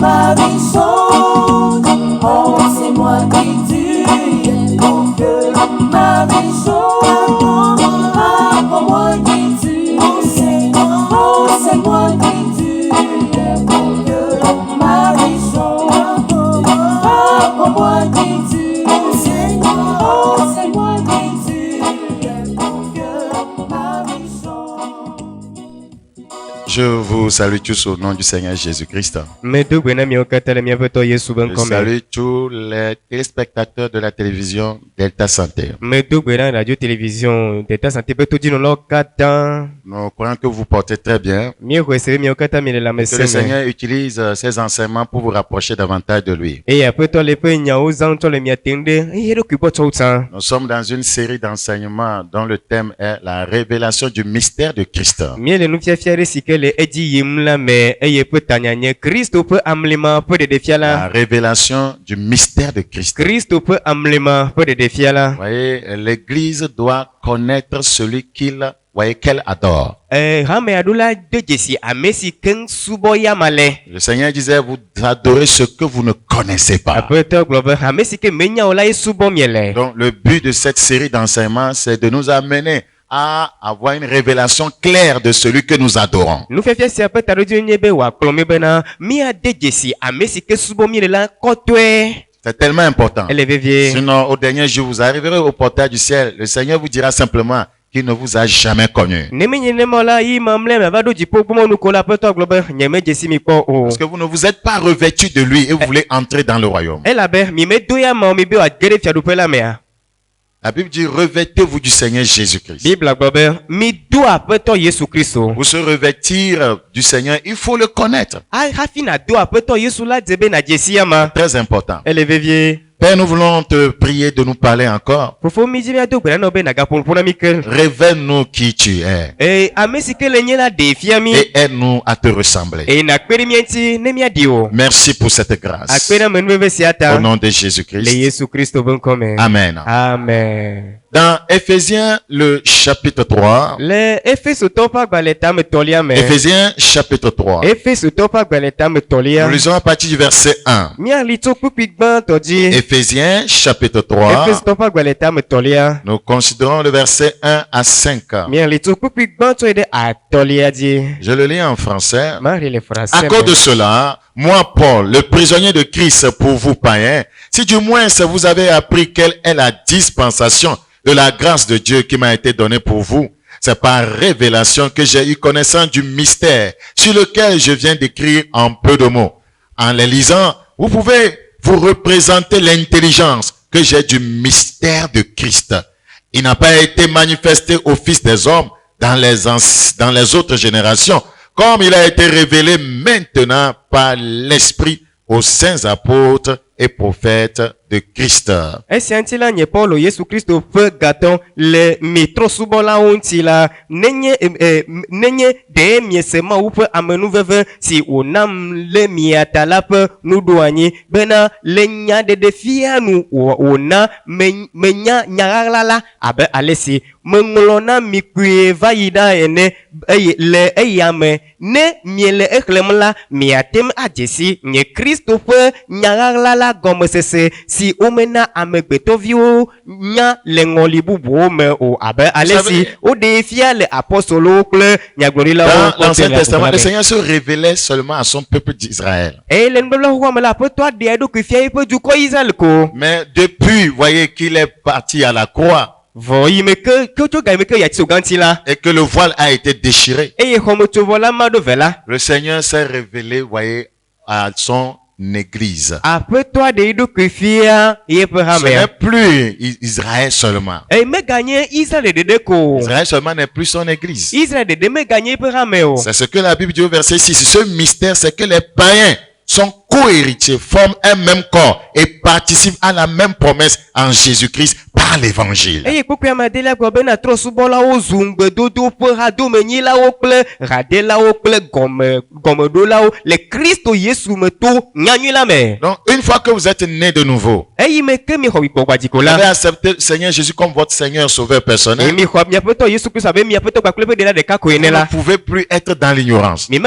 Marie-Chose, oh c'est moi qui tu es mon cœur. Marie-Chose, apprends-moi qui tu es. Oh c'est moi qui tu es mon cœur. Marie-Chose, apprends-moi qui tu es. Oh c'est moi qui tu es mon cœur. Marie-Chose. Je vous salue tous au nom du Seigneur Jésus-Christ. Je Salue tous les téléspectateurs de la télévision Delta Santé. Nous croyons que vous portez très bien. Que le Seigneur utilise ces enseignements pour vous rapprocher davantage de lui. Nous sommes dans une série d'enseignements dont le thème est la révélation du mystère de Christ. La révélation du mystère de Christ. Vous voyez, l'Église doit connaître celui qu'elle adore. Le Seigneur disait, vous adorez ce que vous ne connaissez pas. Donc, le but de cette série d'enseignements, c'est de nous amener à avoir une révélation claire de celui que nous adorons. C'est tellement important. Sinon, au dernier jour, vous arriverez au portail du ciel. Le Seigneur vous dira simplement qu'il ne vous a jamais connu. Parce que vous ne vous êtes pas revêtu de lui et vous voulez entrer dans le royaume. La Bible dit, revêtez-vous du Seigneur Jésus-Christ. Pour se revêtir du Seigneur, il faut le connaître. Très important. Père, nous voulons te prier de nous parler encore. Révèle-nous qui tu es. Et aide-nous à te ressembler. Merci pour cette grâce. Au nom de Jésus-Christ. Amen. Amen. Dans Éphésiens, le chapitre 3. Éphésiens, chapitre 3. Nous lisons à partir du verset 1. Éphésiens, chapitre 3. Nous considérons le verset 1 à 5. Je le lis en français. À cause de cela, moi, Paul, le prisonnier de Christ pour vous païens, si du moins vous avez appris quelle est la dispensation de la grâce de Dieu qui m'a été donnée pour vous, c'est par révélation que j'ai eu connaissance du mystère sur lequel je viens d'écrire en peu de mots. En les lisant, vous pouvez vous représenter l'intelligence que j'ai du mystère de Christ. Il n'a pas été manifesté au Fils des hommes dans les autres générations, comme il a été révélé maintenant par l'Esprit aux saints apôtres et prophètes de Christ. menglona mikue vaida ene le eyame ne miele eklemla miatem ajesi nye Kristo pe nyarala gomesese si omena amegbetovio nya lengoli bubu me o abe alesi o defia le apostolo kle nyaglorila dans l'Ancien Testament le Seigneur se révélait seulement à son peuple d'Israël. Et l'enbelo huamela pe toi de do kufia pe du ko Israël ko. Mais depuis voyez qu'il est parti à la croix. Et que le voile a été déchiré. Le Seigneur s'est révélé, voyez, à son église. Ce n'est plus Israël seulement. Israël seulement n'est plus son église. C'est ce que la Bible dit au verset 6. Ce mystère, c'est que les païens sont co-héritiers, forment un même corps et participent à la même promesse en Jésus-Christ par l'évangile. Donc, une fois que vous êtes né de nouveau, vous avez accepté le Seigneur Jésus comme votre Seigneur sauveur personnel, vous ne pouvez plus être dans l'ignorance. Ouais,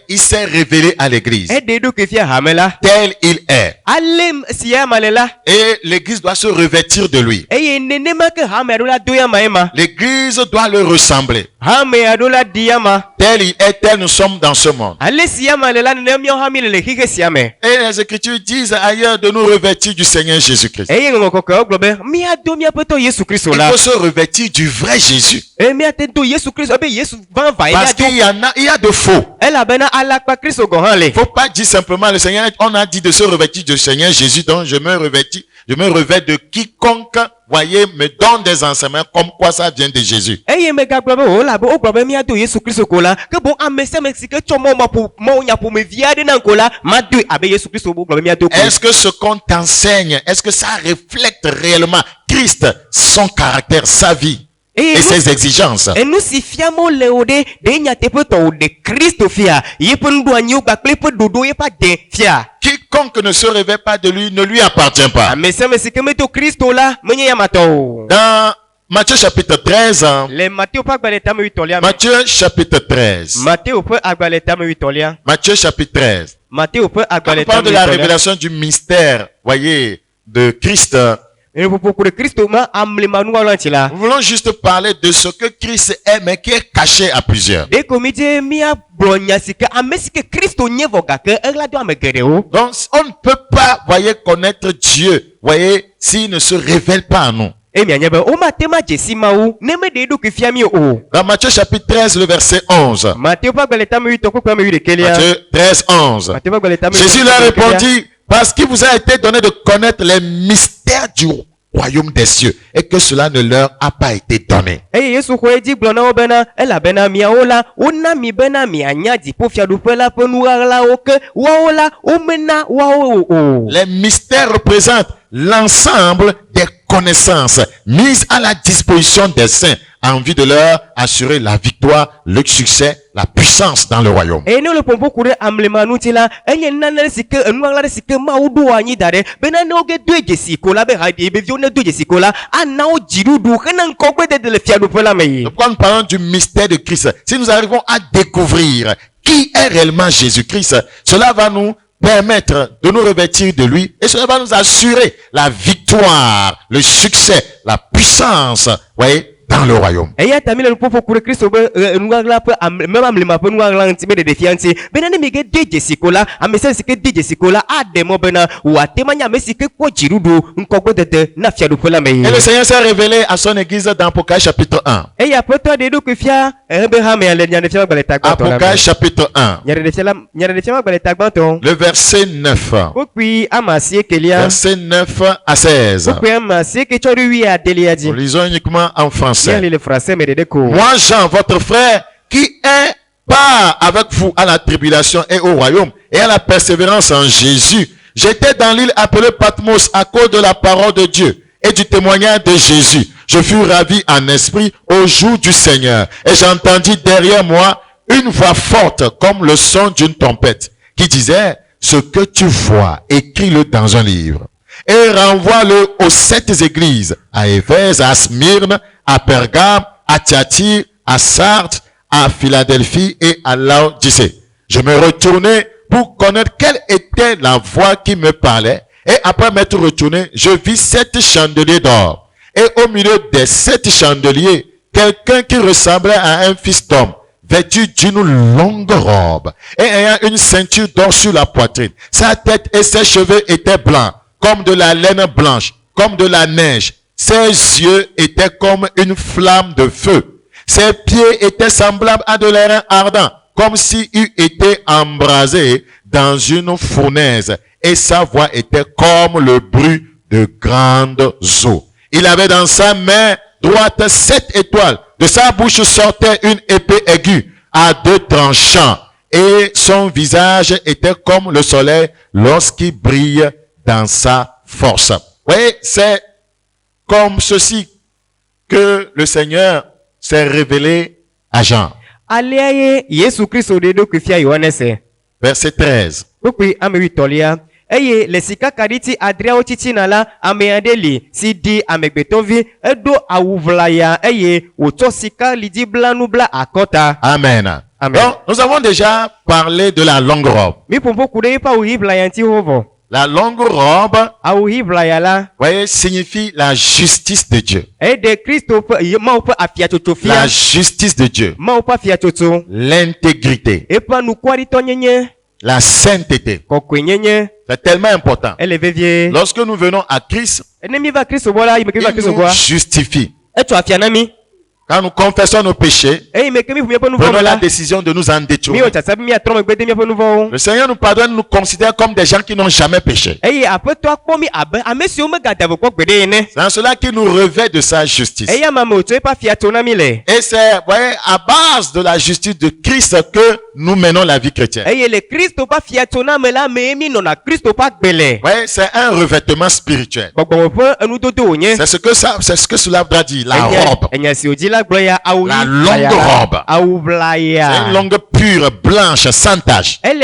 il s'est révélé à l'église Ededo kefia hamela. tel il est. Alem siya malela. Et l'église doit se revêtir de lui. Eye nenema ke hamerola doya maema. L'église doit le ressembler. Hame adola diama. Tel il est, tel nous sommes dans ce monde. Ale siya malela nemyo hamile le hige siame. Et les Écritures disent ailleurs de nous revêtir du Seigneur Jésus-Christ. Eye ngoko oglobe. Mi ado mi apeto Yesu Kristo Il la. faut se revêtir du vrai Jésus. E mi atento Yesu Kristo be Yesu van va. Parce qu'il y en a, il y a de faux. Ela bena alakpa Kristo gohanle. Il ne faut pas dire simplement le Seigneur, on a dit de se revêtir du Seigneur Jésus, donc je me revêt de quiconque, voyez, me donne des enseignements comme quoi ça vient de Jésus. Eye me gaglobe o la bo oglobe mi ado Yesu Kristo kola. Ke bon amese Mexique chomo mo nya po me viade nan kola. Ma do abe Yesu Kristo bo oglobe mi ado. Est-ce que ce qu'on t'enseigne, est-ce que ça reflète réellement Christ, son caractère, sa vie et ses exigences? Et nous si fiamo leode de nyatepeto de Christo fia. Yepon douanyo bakle pe dodo yepa de fia. Quiconque ne se révèle pas de lui ne lui appartient pas. Amese Mexique meto Kristo la menye yamato. Dans Matthieu chapitre 13, Le Matthieu pa gbaleta me witolia. Matthieu chapitre 13, Matthieu pe agbaleta me witolia. Matthieu chapitre 13, Matthieu pe quand on agbaleta parle me de la witolia. révélation du mystère, voyez, de Christ, Et pour Christo ma amle manu alantila. nous voulons juste parler de ce que Christ est, mais qui est caché à plusieurs. De komite mia bronya sika amesike Kristo nyevoga ke egla do amegereo. Donc, on ne peut pas, voyez, connaître Dieu, voyez, s'il ne se révèle pas à nous. E mi anyebe o matema jesima u neme de do ke fiami o. Dans Matthieu chapitre 13, le verset 11. Matthieu pa gbaleta me wito ko kwa me wide kelia. Matthieu 13, 11. Matthieu pa gbaleta me. Jésus leur répondit, parce qu'il vous a été donné de connaître les mystères du royaume des cieux et que cela ne leur a pas été donné. Eye Yesu ko eji glona o bena ela bena mia ola ona mi bena mi anya di po fia do pela penu ala o ke wa ola o mena wa o. Les mystères représentent l'ensemble des connaissances mises à la disposition des saints en vue de leur assurer la victoire, le succès, la puissance dans le royaume. E ne le pompo kure amlema nutila enye nanale sike enu ala sike ma udu anyi dare bena ne oge do ejesi ko la be hadi be vi one do ejesi ko la ana o jirudu kana nkogbe de le fia do pela me. Donc, quand nous parlons du mystère de Christ, si nous arrivons à découvrir qui est réellement Jésus-Christ, cela va nous permettre de nous revêtir de lui et cela va nous assurer la victoire, le succès, la puissance, voyez, dans le royaume. Eya tamile le pompo kure Kristo be enu ala pe même amlema pe nu ala nti be de fianti bena ne mege de ejesi ko la amese sike de ejesi ko la ademo bena wa temanya mesike ko jirudu nkogbe de na fia do pela me. Et le Seigneur s'est révélé à son église dans Apocalypse chapitre 1. Eya poto de do kufia ebe ha me ale nyane fia gbaleta gbato. Apocalypse chapitre 1. Nyane de fia gbaleta gbato. Le verset 9. Okwi amasie kelia. Verset 9 à 16. Okwi amasie ke choru wi adelia di. Nous lisons uniquement en français. Yali le français me de ko. Moi, Jean, votre frère, qui est part avec vous à la tribulation et au royaume et à la persévérance en Jésus, j'étais dans l'île appelée Patmos à cause de la parole de Dieu et du témoignage de Jésus. Je fus ravi en esprit au jour du Seigneur et j'entendis derrière moi une voix forte comme le son d'une trompette qui disait, ce que tu vois, écris-le dans un livre et renvoie-le aux 7 églises, à Éphèse, à Smyrne, à Pergame, à Thyatire, à Sardes, à Philadelphie et à Laodicée. Je me retournai pour connaître quelle était la voix qui me parlait. Et après m'être retourné, je vis 7 chandeliers d'or. Et au milieu des 7 chandeliers, quelqu'un qui ressemblait à un fils d'homme, vêtu d'une longue robe et ayant une ceinture d'or sur la poitrine. Sa tête et ses cheveux étaient blancs, comme de la laine blanche, comme de la neige. Ses yeux étaient comme une flamme de feu. Ses pieds étaient semblables à de l'airain ardent, comme s'il eût été embrasé dans une fournaise. Et sa voix était comme le bruit de grandes eaux. Il avait dans sa main droite 7 étoiles. De sa bouche sortait une épée aiguë à 2 tranchants. Et son visage était comme le soleil lorsqu'il brille dans sa force. Vous voyez, c'est comme ceci que le Seigneur s'est révélé à Jean. Aliaye Yesu Kristo de do kufia Yohanese. Verset 13. Okwi amewi tolia. Eye lesika kaditi adria otiti nala ameandeli sidi amegbetovi edo awuvlaya eye otosika lidi blanubla akota. Amen. Amen. Donc, nous avons déjà parlé de la longue robe. La longue robe, voyez, signifie la justice de Dieu. La justice de Dieu. L'intégrité. La sainteté. C'est tellement important. Lorsque nous venons à Christ, il nous justifie. Quand nous confessons nos péchés, prenons la décision de nous en détourner. Le Seigneur nous pardonne, nous considère comme des gens qui n'ont jamais péché. C'est en cela qu'il nous revêt de sa justice. Et c'est, voyez, à base de la justice de Christ que nous menons la vie chrétienne. Voyez, c'est un revêtement spirituel. C'est ce que cela doit dire, la robe. La longue robe. C'est une longue pure, blanche, sans tache. Parce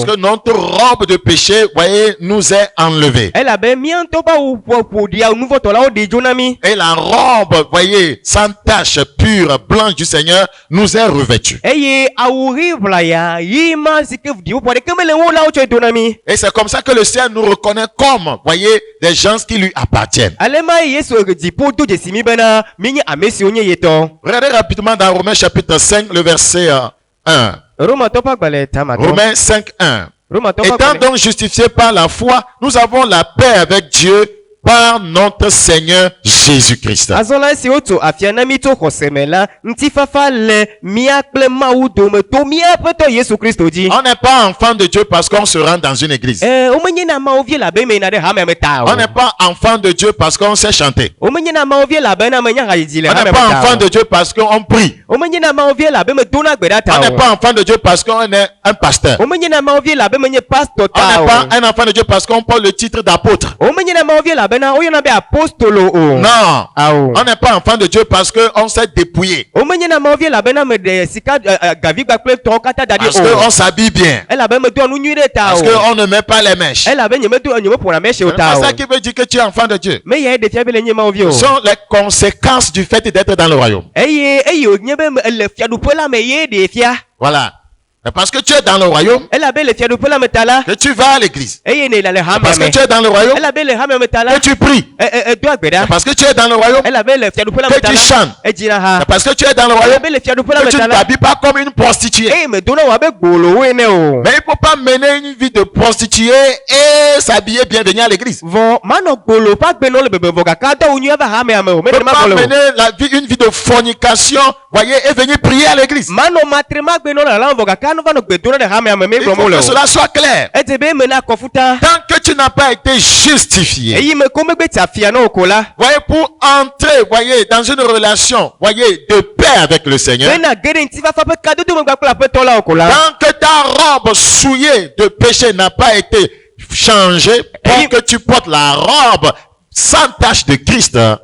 que notre robe de péché, voyez, nous est enlevée. Et la robe, voyez, sans tache, pure, blanche du Seigneur, nous est revêtue. Et c'est comme ça que le Seigneur nous reconnaît comme, voyez, des gens qui lui appartiennent. Regardez rapidement dans Romains chapitre 5, le verset 1. Romains 5, 1. Étant donc justifiés par la foi, nous avons la paix avec Dieu par notre Seigneur Jésus-Christ. On n'est pas enfant de Dieu parce qu'on se rend dans une église. On n'est pas enfant de Dieu parce qu'on sait chanter. On n'est pas enfant de Dieu parce qu'on prie. On n'est pas enfant de Dieu parce qu'on est un pasteur. On n'est pas un enfant de Dieu parce qu'on porte le titre d'apôtre. Non, on n'est pas enfant de Dieu parce qu'on s'est dépouillé. Parce qu'on s'habille bien. Parce qu'on ne met pas les mèches. C'est pas ça qui veut dire que tu es enfant de Dieu. Ce sont les conséquences du fait d'être dans le royaume. Voilà. Parce que tu es dans le royaume, que tu vas à l'église. Parce que tu es dans le royaume, que tu pries. Parce que tu es dans le royaume, que tu chantes. Parce que tu es dans le royaume, que tu ne t'habilles pas comme une prostituée. Mais il ne faut pas mener une vie de prostituée et s'habiller bien, venir à l'église. Il ne faut pas mener une vie de fornication, voyez, et venir prier à l'église. Il faut que cela soit clair. Tant que tu n'as pas été justifié, voyez, pour entrer, voyez, dans une relation, voyez, de paix avec le Seigneur, tant que ta robe souillée de péché n'a pas été changée pour que tu portes la robe sans tache de Christ, tant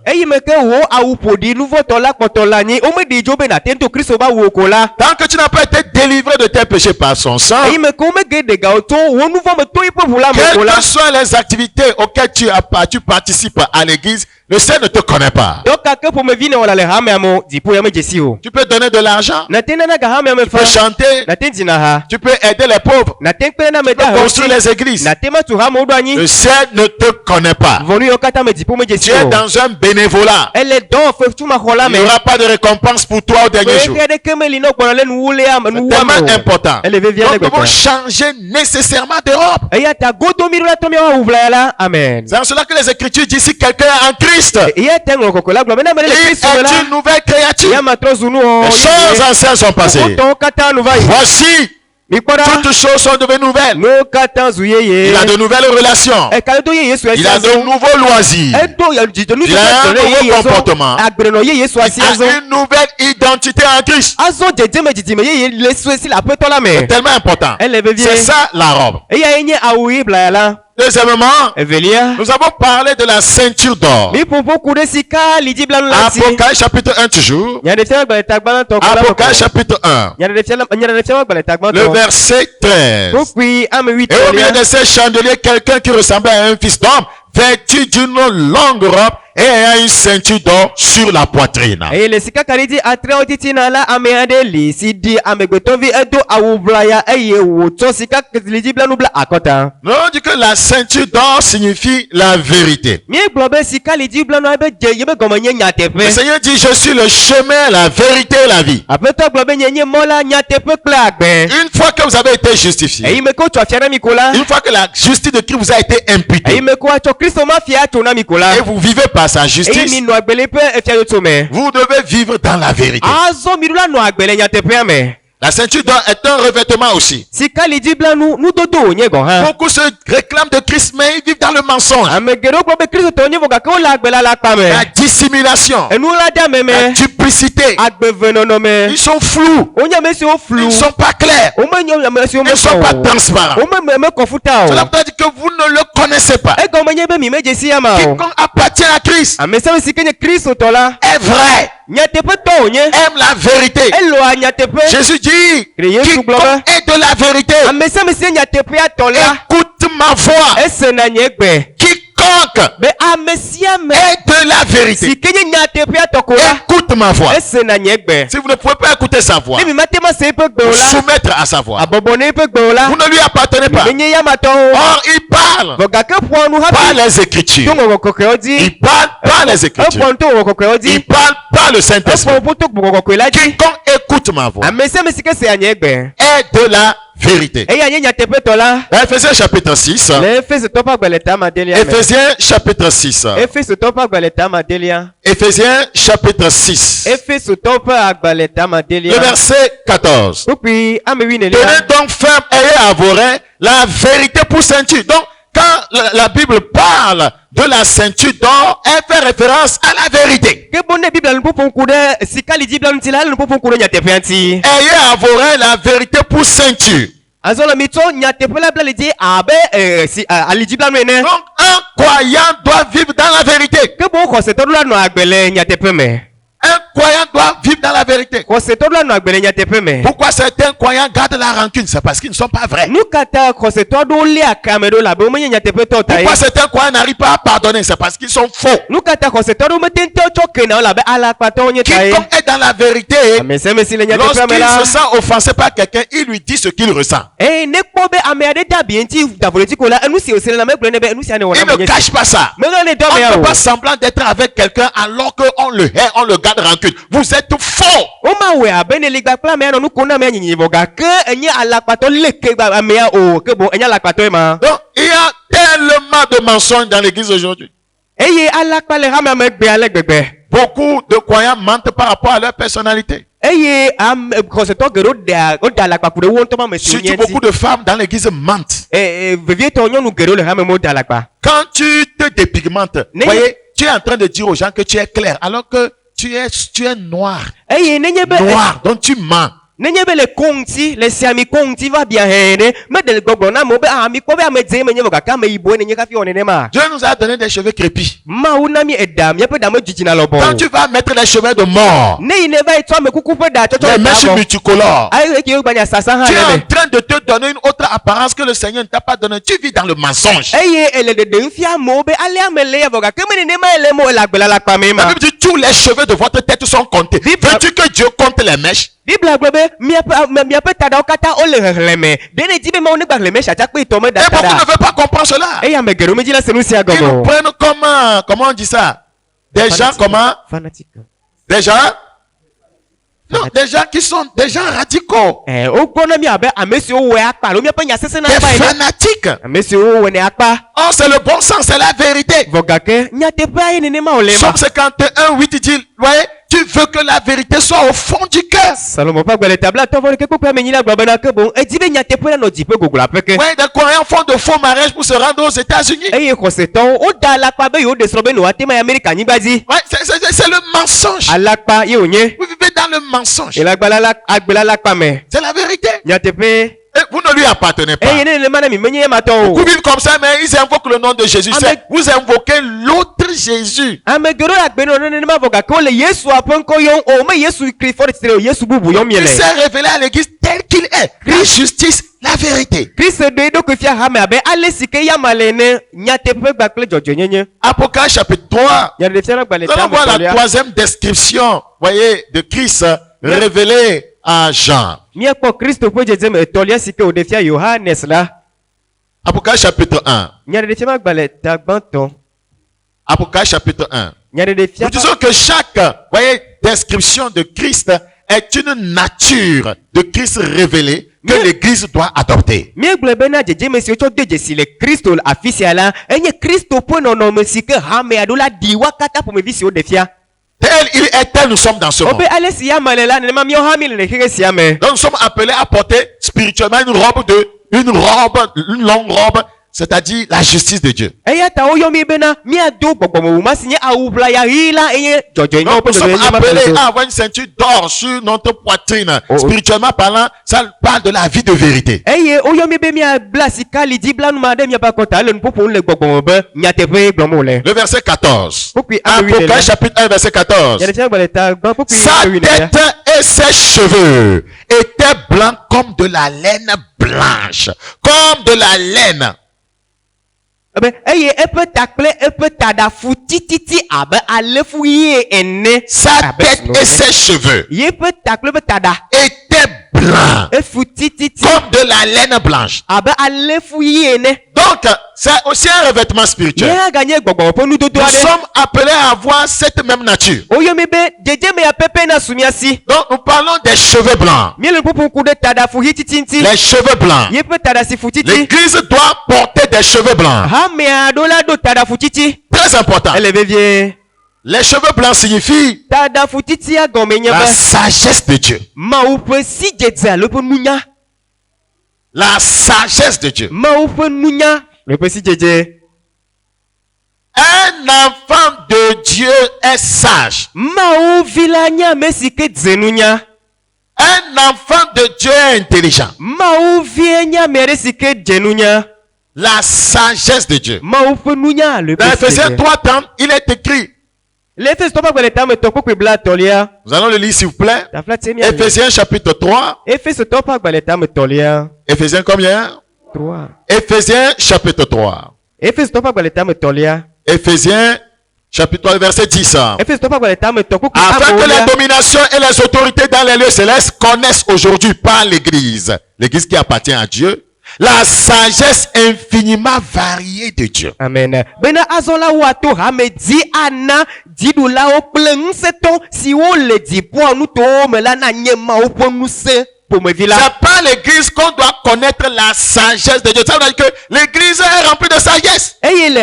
que tu n'as pas été délivré de tes péchés par son sang, quelles que soient les activités auxquelles tu participes à l'église, le Seigneur ne te connaît pas. Tu peux donner de l'argent, tu peux chanter, tu peux aider les pauvres, tu peux construire les églises. Le Seigneur ne te connaît pas. Tu es dans un bénévolat. Il n'y aura pas de récompense pour toi au dernier jour. C'est tellement important. Donc nous devons changer nécessairement de robe. C'est en cela que les Écritures disent si quelqu'un est en Christ, il est une nouvelle créature. Les choses anciennes sont passées. Voici, toutes choses sont devenues nouvelles. Il a de nouvelles relations. Il a de nouveaux loisirs. Il a un nouveau comportement. Il a une nouvelle identité en Christ. C'est tellement important. C'est ça la robe. Deuxièmement, nous avons parlé de la ceinture d'or. Apocalypse chapitre 1 toujours. Apocalypse chapitre 1. Le verset 13. Et au milieu de ces chandeliers, quelqu'un qui ressemblait à un fils d'homme, vêtu d'une longue robe et ayant une ceinture d'or sur la poitrine. eye le sika kaɖiɖi atrewo titina la ame aɖe li si ɖi amegbetɔvi edo awu ʋlaya eye wòtsɔ sika lidziblanu bla akɔta. Nous avons dit que la ceinture d'or signifie la vérité. Míegblɔ be sika lidziblanu ebe dze yebe gɔme nye Le nyateƒe. Seigneur dit, je suis le chemin, la vérité et la vie. Aƒetɔ gblɔ be nye mɔ la nyateƒe kple agbe. Une fois que vous avez été justifié, Eyi me ke wotsɔ afia na mi ko la. une fois que la justice de Christ vous a été imputée, Eyi me ke woatsɔ Kristo ma fia tso na mi ko la. et vous vivez par sa Eye justice, mi nɔ agbe le ƒe efiaɖotso me. vous devez vivre dans la vérité. Azɔ mi ɖo la nɔ agbe le nyateƒea me. La ceinture d'or est un revêtement aussi. Sika lidziblanu nudodo wònye gɔ̃ hã. Beaucoup se réclament de Christ, mais ils vivent dans le mensonge. Ame geɖewo gblɔ be Kristo tɔ nye vɔ gake wole agbe la akpa me. La dissimulation, Enu la de ame la me. duplicité. Agbevenɔnɔ me. Ils sont flous. Wonye ame siwo Ils flu. ne sont pas clairs. Womenye ame siwo Ils ne sont pas transparents. mekɔ futa Cela o. veut dire que vous ne le connaissez pas. Egɔme nye be mi medze si ama o. Quiconque appartient à Christ Ame siawo si ke nye Kristo tɔ la. est vrai, Nyateƒetɔ wònye. aime la vérité. Eloa nyateƒe. Jésus dit, Yesu gblɔ be, quiconque est de la vérité, ame sia ame si nye nyateƒea tɔ la. écoute ma voix. Esena nye gbe. Quiconque Be ame sia ame est de la vérité, si ke nye nyateƒea tɔ ko la. écoute ma voix. Esena nye gbe. Si vous ne pouvez pas écouter sa voix, Ne mi mate ma se eƒe gbewo vous la. soumettre à sa voix, Abɔbɔ ne eƒe gbewo la. vous ne lui appartenez pas. Menye yamatɔwo. Or, il parle Vɔ gake ƒoa nu par hafi. les To Écritures. ŋɔŋɔ kɔkɔewo dzi. Il parle par les Écritures. Eƒoa nu to ŋɔŋɔ kɔkɔewo dzi. Il parle par le Saint-Esprit. Eƒoa nu to ŋɔŋɔ kɔkɔe la dzi. Quiconque écoute ma voix Ame sia ame si ke sea nye gbe. est de la vérité. Eya nye nyateƒetɔ la. Ephésiens chapitre 6. Le Efesotɔwo ƒe agbalẽta amadelia me. Ephésiens chapitre 6. Efesotɔwo ƒe agbalẽta amadelia. Ephésiens chapitre 6. Efesotɔwo ƒe agbalẽta Le amadelia. verset 14. Kpukpui ame wi nelia. Tenez donc ferme, ayez à vos reins la vérité pour ceinture. Donc, quand la Bible parle de la ceinture d'or, elle fait référence à la vérité. Ke bo ne Biblia nu ƒoƒom ku ɖe sika lidziblanu ŋuti la, ele nu ƒoƒom ku ɖe nyateƒea ŋuti. Ayez à vos reins la vérité pour ceinture. Azɔ le mitsɔ nyateƒe la bla le dzi abe alidziblanu ene. Donc, un croyant doit vivre dans la vérité. Ke bo xɔsetɔ ɖo la nɔ agbe le nyateƒe me. Un croyant doit vivre dans la vérité. Xɔsetɔ ɖo la nɔ agbe le nyateƒe me. Pourquoi certains croyants gardent la rancune? C'est parce qu'ils ne sont pas vrais. Nu ka ta xɔsetɔ ɖewo lia kame ɖo labe womenye nyateƒetɔ ta ye. Pourquoi certains croyants n'arrivent pas à pardonner? C'est parce qu'ils sont faux. Nu ka ta xɔsetɔ ɖewo mete ŋutɔ tsɔ kena wo labe alakpatɔwo nye ta ye. Quiconque est dans la vérité, Ame sia ame si le nyateƒea me lorsqu'il la. se sent offensé par quelqu'un, il lui dit ce qu'il ressent. Ne kpɔ be ame aɖe da abi ŋuti davoleti ko la enu si wòse la megblɔ ne be enu sia ne wɔna Il ne menye cache pas ça. mele ne dɔ On me ne ya peut o. pas semblant d'être avec quelqu'un alors qu'on le hait, on le garde rancune. Vous êtes faux. Woma wɔ abe ne ligba kple amea nɔ nu kom na amea nyinyi gake enye alakpatɔ leke gba amea o ke bo enye alakpatɔ ye ma. Donc, il y a tellement de mensonges dans l'église aujourd'hui. Eye alakpa le hame ame gbe ale gbegbe. Beaucoup de croyants mentent par rapport à leur personnalité. Eye xɔsetɔ geɖewo woda alakpa ku ɖe wo ŋutɔ ma me si Surtout wonye beaucoup ŋuti. de femmes dans l'église mentent. Vevietɔ nyɔnu geɖewo le hame me woda alakpa. Quand tu te dépigmentes, Ne- voyez, tu es en train de dire aux gens que tu es clair alors que tu es noir. Eye nenye be Noir, donc tu mens. nenye be le ko ŋuti le siami ko ŋuti va bia hɛ ne mede gbɔgblɔ na amewo be mi kpɔ be ame dze menye vɔ gake ame yibɔe nenye hafi wɔ nenema. Dieu nous a donné des cheveux crépus. Mawu na mi eɖa miaƒe ɖa me dzidzina lɔbɔ Quand o. tu vas mettre les cheveux de mort, Ne yi ne va yi tsɔ ame kuku ƒe ɖa tsɔtsɔ les le ta mèches bɔ. multicolores, Ayi ke gbanya sasa hã tu es le en me. train de te donner une autre apparence que le Seigneur ne t'a pas donné. Tu vis dans le mensonge. Eye ele ɖeɖem fia amewo be ale ame le ya vɔ gake me nenema ele mo ele agbe la la kpa me La ma. Bible dit tous les cheveux de votre tête sont comptés. Veux-tu que Dieu compte les mèches? Biblia gblɔ be miaƒe taɖawo katã wole xexlẽme. Ɖe ne dzi be Mawu negba xlẽme siatsakpe tɔ me da Et beaucoup ne taɖa. veulent pas comprendre cela. Eye ame geɖewo medzi la se nu sia Ils nous gɔme o. prennent comme, comment on dit ça? Des gens, comment? Fanatique. Des gens? Non, des gens qui sont des gens radicaux. Wogblɔ na mi abe ame siwo wɔe akpa alo miaƒe nyasese na Des akpa ene. fanatiques. Ame siwo wɔe ne akpa. Oh, c'est le bon sens, c'est la vérité. Vɔ gake nyateƒea ye nenema wòle ma. Somme 51, 8 dit, voyez, tu veux que la vérité soit au fond du cœur. Salomo ƒe agbalẽta atɔ̃ ɖeke kpekpe ame nyi la gblɔ bena ke boŋ edi be nyateƒe la nɔ dziƒe gogloaƒe ke. Oui, des croyants font de faux mariages pour se rendre aux États-Unis. Eye xɔsetɔwo woda alakpa be yewoɖe srɔ̃ be yewoate ma yi Amerika nyigba dzi. Ouais, c'est le mensonge. Alakpa ye wònye. Vous vivez dans le mensonge. Le agbe la lakpa me. C'est la vérité. Nyateƒe. Et vous ne lui appartenez pas. Vous vivez comme ça, mais ils invoquent le nom de Jésus. Vous invoquez l'autre Jésus. Il s'est révélé à l'église tel qu'il est. La justice, la vérité. Apocalypse chapitre 3. Nous allons voir la troisième description, voyez, de Christ révélé à Jean. Apocalypse chapitre 1. Apocalypse chapitre 1. Nous disons que chaque, voyez, description de Christ est une nature de Christ révélé que l'Église doit adopter. Tel il est, tel nous sommes dans ce monde. Donc nous sommes appelés à porter spirituellement une longue robe, c'est-à-dire la justice de Dieu. Donc, nous sommes appelés à avoir une ceinture d'or sur notre poitrine. Spirituellement parlant, ça parle de la vie de vérité. Le verset 14. Apocalypse chapitre 1, verset 14. Sa tête et ses cheveux étaient blancs comme de la laine blanche. Comme de la laine. Sa tête et ses cheveux étaient blancs comme de la laine blanche. Donc, c'est aussi un revêtement spirituel. Nous sommes appelés à avoir cette même nature. Donc, nous parlons des cheveux blancs. Les cheveux blancs. L'Église doit porter des cheveux blancs. Très important. Les cheveux blancs signifient la sagesse de Dieu. La sagesse de Dieu. Un enfant de Dieu est sage. Un enfant de Dieu est intelligent. La sagesse de Dieu. Dans Ephésiens 3:30, il est écrit. Nous allons le lire s'il vous plaît. Ephésiens chapitre 3. Ephésiens combien? 3. Ephésiens chapitre 3. Ephésiens chapitre 3 verset 10. Afin que les dominations et les autorités dans les lieux célestes connaissent aujourd'hui par l'Église, l'Église qui appartient à Dieu, la sagesse infiniment variée de Dieu. Amen. C'est par l'Église qu'on doit connaître la sagesse de Dieu. Ça veut dire que l'Église est remplie de sagesse. Il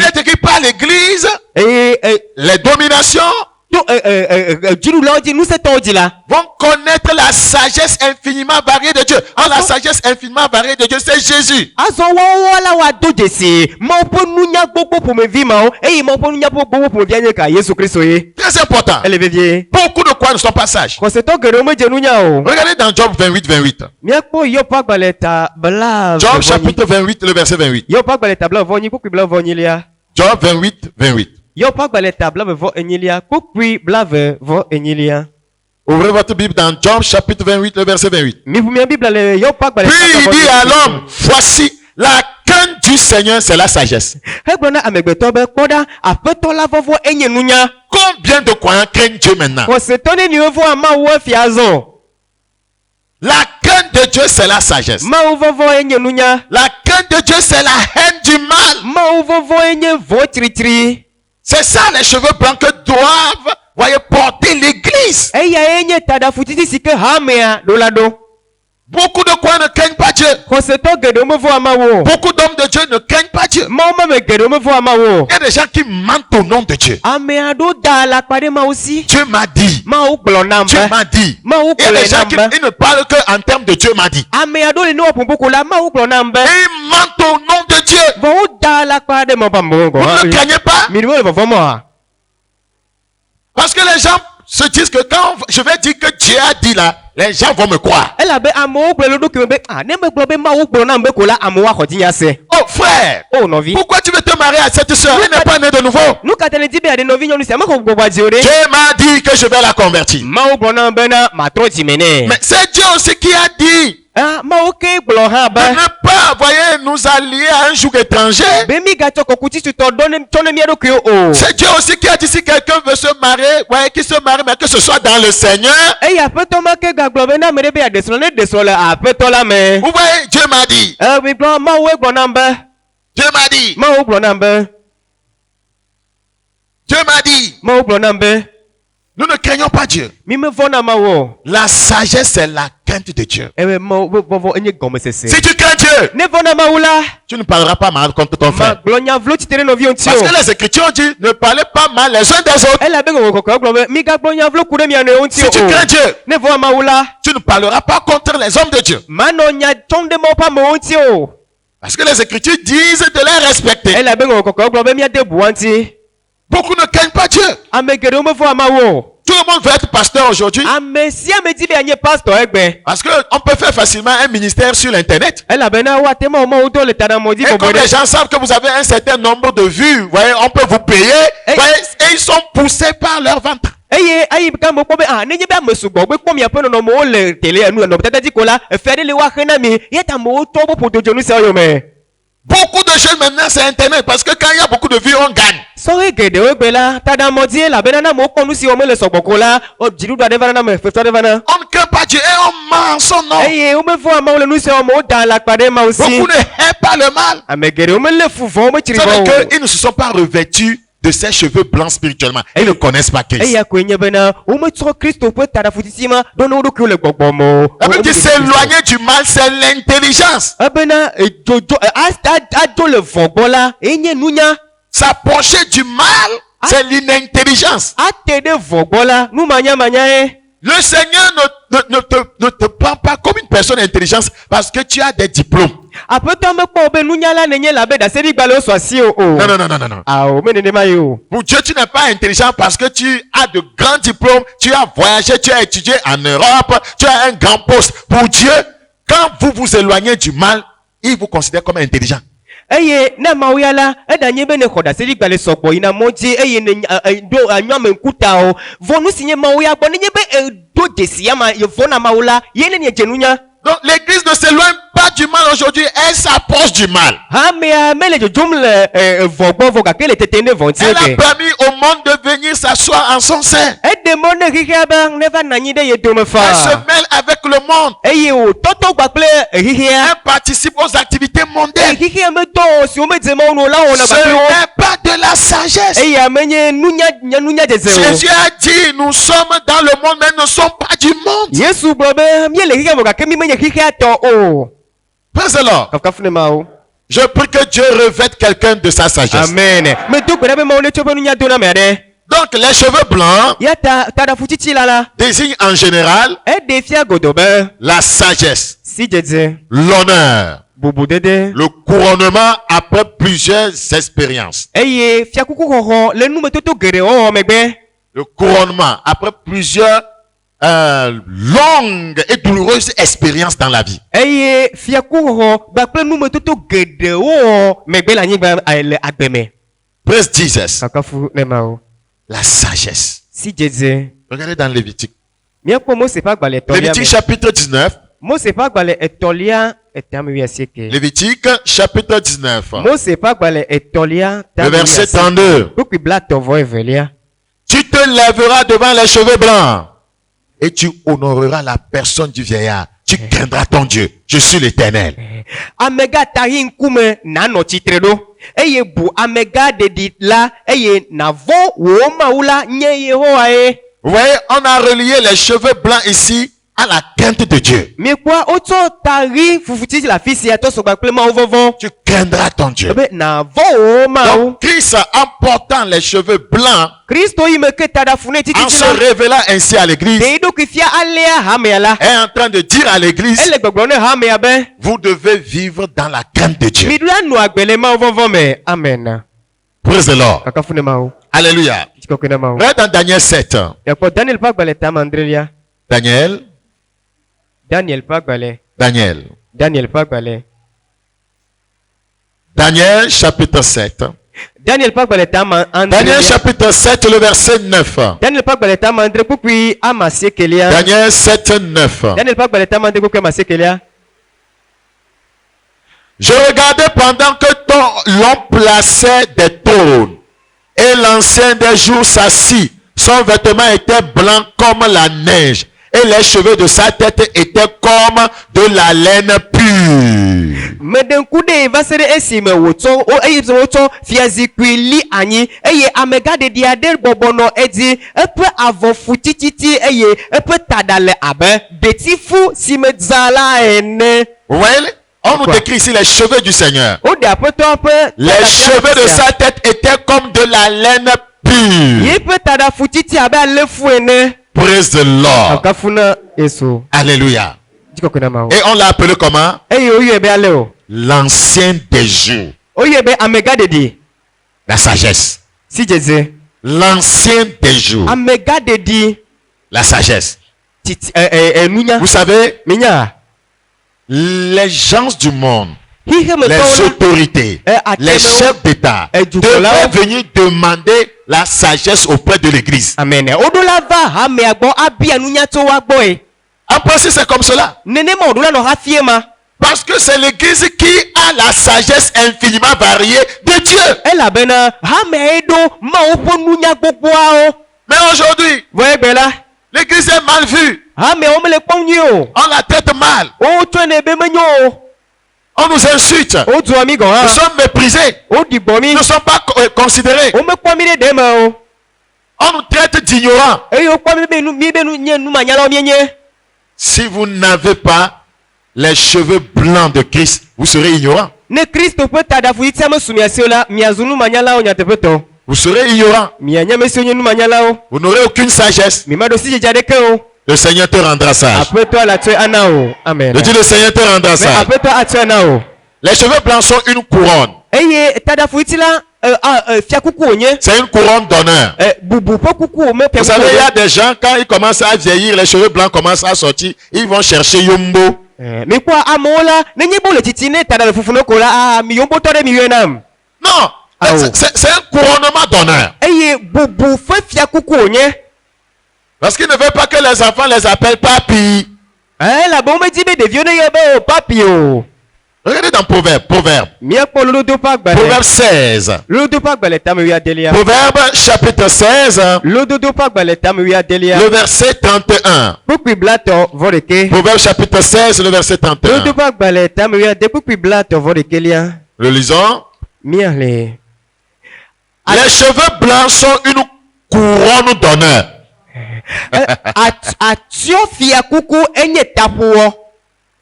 est écrit par l'Église les dominations vont connaître la sagesse infiniment variée de Dieu. Alors la sagesse infiniment variée de Dieu, c'est Jésus. Très important. Beaucoup de quoi ne sont pas sages. Regardez dans Job 28, 28. Job chapitre 28, le verset 28. Job 28, 28. Ouvrez votre Bible dans Job chapitre 28, le verset 28. Puis il dit à l'homme, voici la crainte du Seigneur, c'est la sagesse. Combien de croyants craignent Dieu maintenant? La crainte de Dieu, c'est la sagesse. La crainte de Dieu, c'est la haine du mal. C'est ça les cheveux blancs que doivent, voyez, porter l'Église. Beaucoup de quoi ne craignent pas Dieu. Beaucoup d'hommes de Dieu ne craignent pas Dieu. Il y a des gens qui mentent au nom de Dieu. Dieu m'a dit. Dieu m'a dit. Il y a des gens qui ne parlent qu'en termes de Dieu m'a dit. Et ils mentent au nom de Dieu. Vous ne craignez pas? Parce que les gens se disent que quand je vais dire que Dieu a dit là, les gens vont me croire. Oh frère, pourquoi tu veux te marier à cette soeur? Elle n'est pas née de nouveau. Dieu m'a dit que je vais la convertir. Mais c'est Dieu aussi qui a dit de ne pas, voyez, nous allier à un joug étranger. C'est Dieu aussi qui a dit si quelqu'un veut se marier, voyez, qu'il se marie, mais que ce soit dans le Seigneur. Vous voyez, Dieu m'a dit. Dieu m'a dit. Dieu m'a dit. Nous ne craignons pas Dieu. La sagesse, c'est la crainte de Dieu. Si tu crains Dieu, tu ne parleras pas mal contre ton frère. Parce que les Écritures disent ne parlez pas mal les uns des autres. Si tu crains Dieu, tu ne parleras pas contre les hommes de Dieu. Parce que les Écritures disent de les respecter. Beaucoup ne craignent pas Dieu. Tout le monde veut être pasteur aujourd'hui. Parce qu'on peut faire facilement un ministère sur l'internet. Et comme les gens savent que vous avez un certain nombre de vues, voyez, on peut vous payer. Voyez, et ils sont poussés par leur ventre. Beaucoup de jeunes maintenant c'est internet parce que quand il y a beaucoup de vues on gagne. On ne craint pas Dieu et on ment en son nom. Beaucoup ne haïssent pas le mal. C'est qu'ils ne se sont pas revêtus de ses cheveux blancs spirituellement. Ils ne connaissent pas Christ. La Bible dit s'éloigner du mal, c'est l'intelligence. S'approcher du mal, c'est l'inintelligence. Le Seigneur ne te prend pas comme une personne intelligente parce que tu as des diplômes. Non. Pour Dieu, tu n'es pas intelligent parce que tu as de grands diplômes, tu as voyagé, tu as étudié en Europe, tu as un grand poste. Pour Dieu, quand vous vous éloignez du mal, il vous considère comme intelligent. Donc l'église ne s'éloigne pas du mal aujourd'hui, elle s'approche du mal. Elle a permis au monde de venir s'asseoir en son sein. Elle se mêle avec le monde. Elle participe aux activités mondaines. Ce n'est pas de la sagesse. Jésus a dit, nous sommes dans le monde, mais nous ne sommes pas du monde. Praise the Lord. Je prie que Dieu revête quelqu'un de sa sagesse. Amen. Donc les cheveux blancs désignent en général la sagesse, l'honneur, le couronnement après plusieurs expériences. Le couronnement après plusieurs longues et douloureuses expériences dans la vie. Praise Jesus. La sagesse. Regardez dans Lévitique. Lévitique chapitre 19. Lévitique chapitre 19. Le verset 32. Tu te lèveras devant les cheveux blancs et tu honoreras la personne du vieillard. Tu craindras ton Dieu. Je suis l'Éternel. Vous voyez, on a relié les cheveux blancs ici à la crainte de Dieu. Tu craindras ton Dieu. Donc, Christ en portant les cheveux blancs, en se révélant ainsi à l'église, est en train de dire à l'église, vous devez vivre dans la crainte de Dieu. Amen. Praise the Lord. Alléluia. Regarde dans Daniel 7. Daniel pas balé tam Andrelia. Daniel. Daniel pas balé. Daniel. Daniel pas balé. Daniel chapitre 7. Daniel pas balé tam Andrelia. Daniel chapitre 7 le verset 9. Daniel pas balé tam André pour puis amasser Kelia. Daniel 7 9. Daniel pas balé tam André pour puis amasser Kelia. Je regardais pendant que l'on plaçait des trônes et l'ancien des jours s'assit. Son vêtement était blanc comme la neige et les cheveux de sa tête étaient comme de la laine pure. Mais d'un coup de va se réessayer woto o ayi woto fiazi kwili ani eye amega de diadel bobono edi epe avon futititi eye epe tadale abe beti fu si mezala ene. Vous voyez? On nous décrit ici les cheveux du Seigneur. Les cheveux de sa tête étaient comme de la laine pure. Praise the Lord. Alléluia. Et on l'a appelé comment? L'ancien des jours. La sagesse. L'ancien des jours. La sagesse. Vous savez, les gens du monde, les autorités, les chefs d'État devaient venir demander la sagesse auprès de l'Église. Amen. En principe, c'est comme cela. Parce que c'est l'Église qui a la sagesse infiniment variée de Dieu. Mais aujourd'hui, l'Église est mal vue. On la traite mal. On nous insulte. Nous sommes méprisés. Nous ne sommes pas considérés. On nous traite d'ignorants. Si vous n'avez pas les cheveux blancs de Christ, vous serez ignorant. Vous serez ignorant. Vous n'aurez aucune sagesse. Le Seigneur te rendra sage. Amen. Je dis le Seigneur te rendra sage. Les cheveux blancs sont une couronne. C'est une couronne d'honneur. Vous savez, il y a des gens, quand ils commencent à vieillir, les cheveux blancs commencent à sortir, ils vont chercher Yombo. Non, c'est un couronnement d'honneur. Parce qu'ils ne veulent pas que les enfants les appellent papi. Regardez dans Proverbe. Proverbe 16. Proverbe chapitre 16. Le verset 31. Proverbe chapitre 16, le verset 31. Le lisons. Les cheveux blancs sont une couronne d'honneur.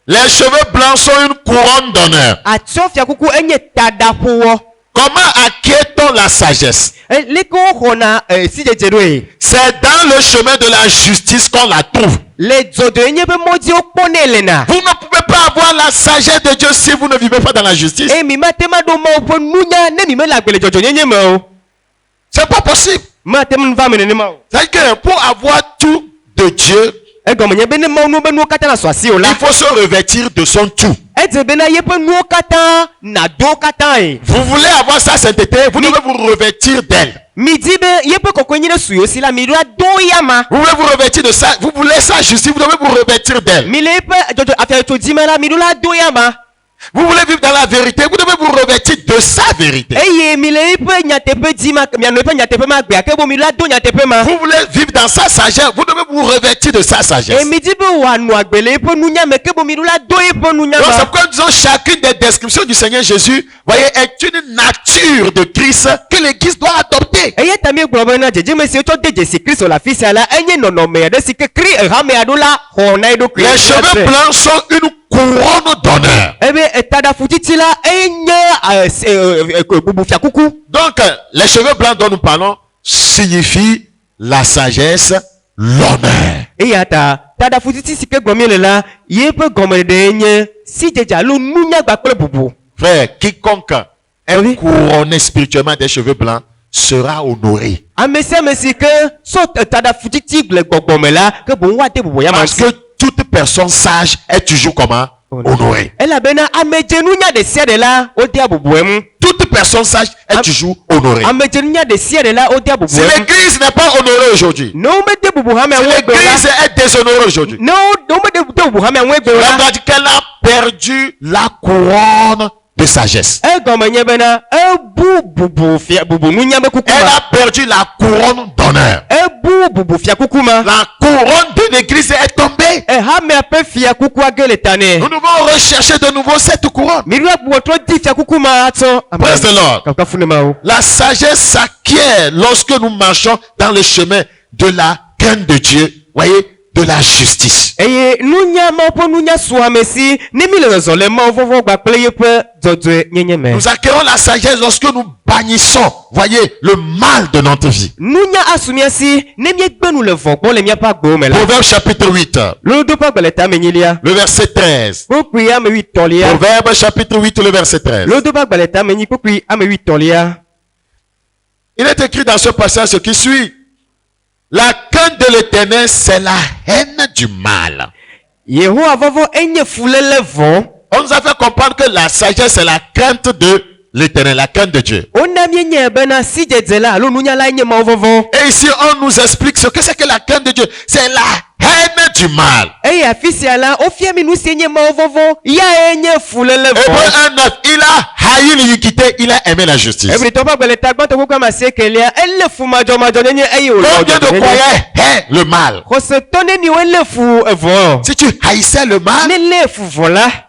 Les cheveux blancs sont une couronne d'honneur. Comment acquiert-on la sagesse? C'est dans le chemin de la justice qu'on la trouve. Vous ne pouvez pas avoir la sagesse de Dieu si vous ne vivez pas dans la justice. C'est pas possible. C'est-à-dire que pour avoir tout de Dieu, il faut se revêtir de son tout. Vous voulez avoir sa sainteté, vous devez vous revêtir d'elle. Vous voulez vous revêtir de ça, vous voulez sa justice, vous devez vous revêtir d'elle. Vous voulez vivre dans la vérité, vous devez vous revêtir de sa vérité. Vous voulez vivre dans sa sagesse, vous devez vous revêtir de sa sagesse. Donc c'est pourquoi nous disons chacune des descriptions du Seigneur Jésus, voyez, est une nature de Christ que l'Église doit adopter. Les cheveux blancs sont une couronne d'honneur. Donc, les cheveux blancs dont nous parlons signifient la sagesse, l'honneur. Frère, quiconque est couronné spirituellement des cheveux blancs sera honoré. Parce que toute personne sage est toujours comment? Honorée. Toute personne sage est toujours honorée. Si l'église n'est pas honorée aujourd'hui, si l'église est déshonorée aujourd'hui, la qu'elle a perdu la couronne de sagesse. Elle a perdu la couronne d'honneur. La couronne de l'église est tombée. Nous devons rechercher de nouveau cette couronne. Praise the Lord. La sagesse s'acquiert lorsque nous marchons dans le chemin de la crainte de Dieu. Voyez, de la justice. Nous acquérons la sagesse lorsque nous bannissons, voyez, le mal de notre vie. Proverbe chapitre 8. Le verset 13. Proverbe chapitre 8, le verset 13. Il est écrit dans ce passage ce qui suit. La crainte de l'Éternel, c'est la haine du mal. On nous a fait comprendre que la sagesse, c'est la crainte de l'Éternel, la crainte de Dieu. Et ici, on nous explique ce que c'est que la crainte de Dieu. C'est la haine du mal. Hébreux 1:9, il a haï l'iniquité, il a aimé la justice. Combien de croyants haïssent le mal? Si tu haïssais le mal,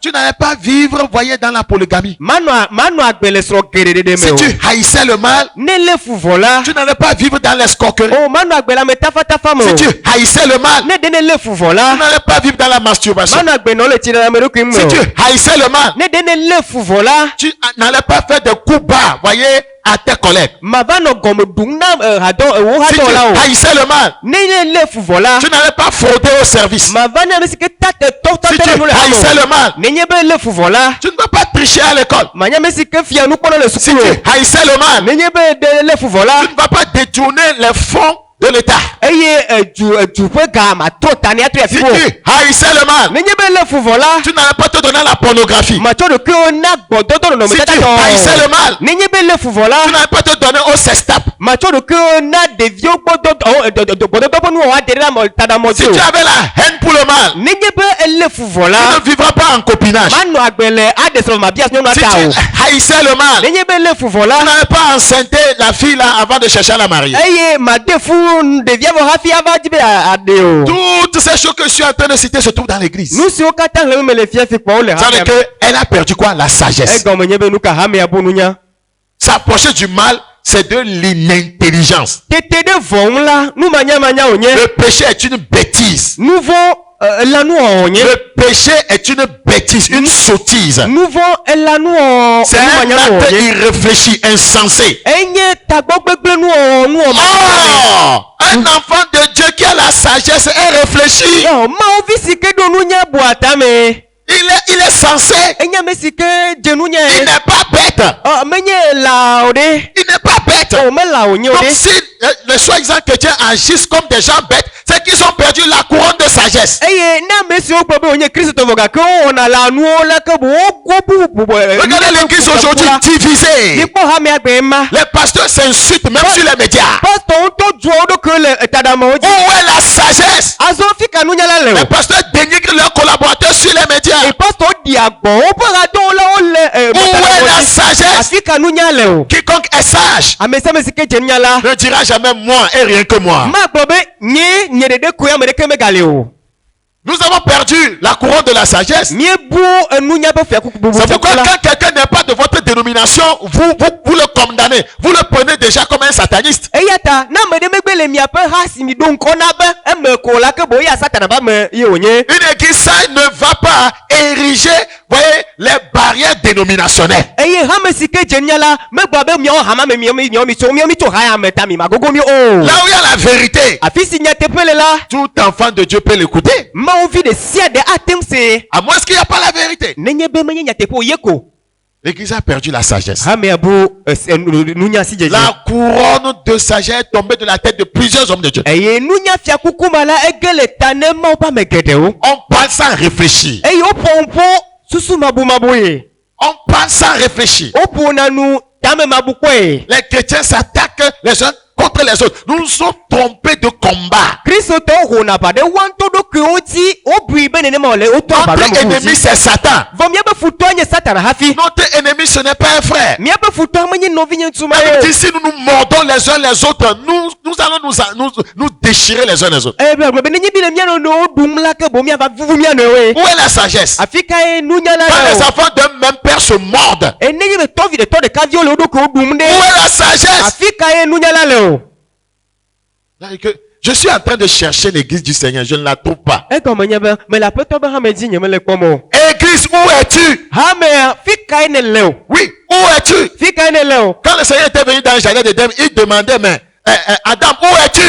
tu n'allais pas vivre, voyez, dans la polygamie. Si tu haïssais le mal, tu n'allais pas vivre dans l'escroquerie. Si tu haïssais le mal, tu n'allais pas vivre dans la masturbation. Si tu haïssais le mal, tu n'allais pas faire de coups bas, voyez, à tes collègues. Si tu haïssais le mal, tu n'allais pas frauder au service. Si tu haïssais le mal, tu ne peux pas tricher à l'école. Si tu haïssais le mal, tu ne vas pas détourner les fonds de l'État. Si tu haïssais le mal, tu n'allais pas te donner la pornographie. Si tu haïssais le mal, tu n'allais pas te donner au sextape. Si tu avais la haine pour le mal, tu ne vivras pas en copinage. Si tu haïssais le mal, tu n'allais pas enceinter la fille là avant de chercher à la marier. Toutes ces choses que je suis en train de citer se trouvent dans l'église. Ça veut dire qu'elle a perdu quoi? La sagesse. S'approcher du mal, c'est de l'inintelligence. Le péché est une bêtise. Le péché est une bêtise, une sottise. C'est un acte irréfléchi, insensé. Un enfant de Dieu qui a la sagesse est réfléchi. Il est sensé. Il n'est pas bête. Il n'est pas bête. Donc si les soi-disant chrétiens agissent comme des gens bêtes, c'est qu'ils ont perdu la couronne de sagesse. Regardez l'église aujourd'hui divisée. Les pasteurs s'insultent même sur les médias. Où est la sagesse? Les pasteurs dénigrent leurs collaborateurs sur les médias. Où est la sagesse? Quiconque est sage ne dira jamais moi et rien que moi. Nous avons perdu la couronne de la sagesse. C'est pourquoi quand quelqu'un n'est pas de votre dénomination, vous le condamnez. Vous le prenez déjà comme un sataniste. Une église sage ne va pas ériger, voyez, les barrières dénominationnelles. Là où il y a la vérité, tout enfant de Dieu peut l'écouter. À moins qu'il n'y a pas la vérité. L'église a perdu la sagesse. La couronne de sagesse est tombée de la tête de plusieurs hommes de Dieu. On parle sans réfléchir. On parle sans réfléchir. Les chrétiens s'attaquent les uns contre les autres. Nous nous sommes trompés de combat. Notre ennemi c'est Satan. Notre ennemi ce n'est pas un frère. Même d'ici nous nous mordons les uns les autres. Nous allons nous déchirer les uns les autres. Où est la sagesse? Quand les enfants d'un même père se mordent. Où est la sagesse? Je suis en train de chercher l'église du Seigneur, je ne la trouve pas. Église, où es-tu? Oui, où es-tu? Quand le Seigneur était venu dans le jardin d'Éden, il demandait, mais Adam, où es-tu?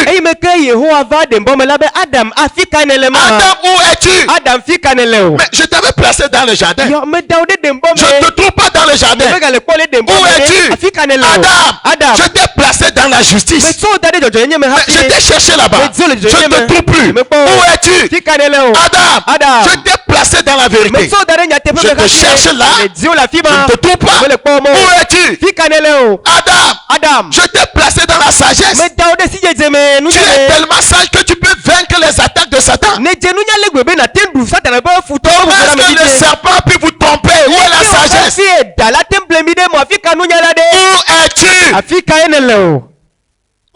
Adam, où es-tu? Mais je t'avais placé dans le jardin. Je ne te trouve pas dans le jardin. Où es-tu? Adam, je t'ai placé dans la justice. Mais je t'ai cherché là-bas. Je ne te trouve plus. Où es-tu? Adam, je t'ai placé dans la vérité. Je te cherche là. Je ne te trouve pas. Où es-tu? Adam, je t'ai placé dans la sagesse. Tu es tellement sage que tu peux vaincre les attaques de Satan. Comment est-ce que le serpent peut vous tromper? Où est la sagesse?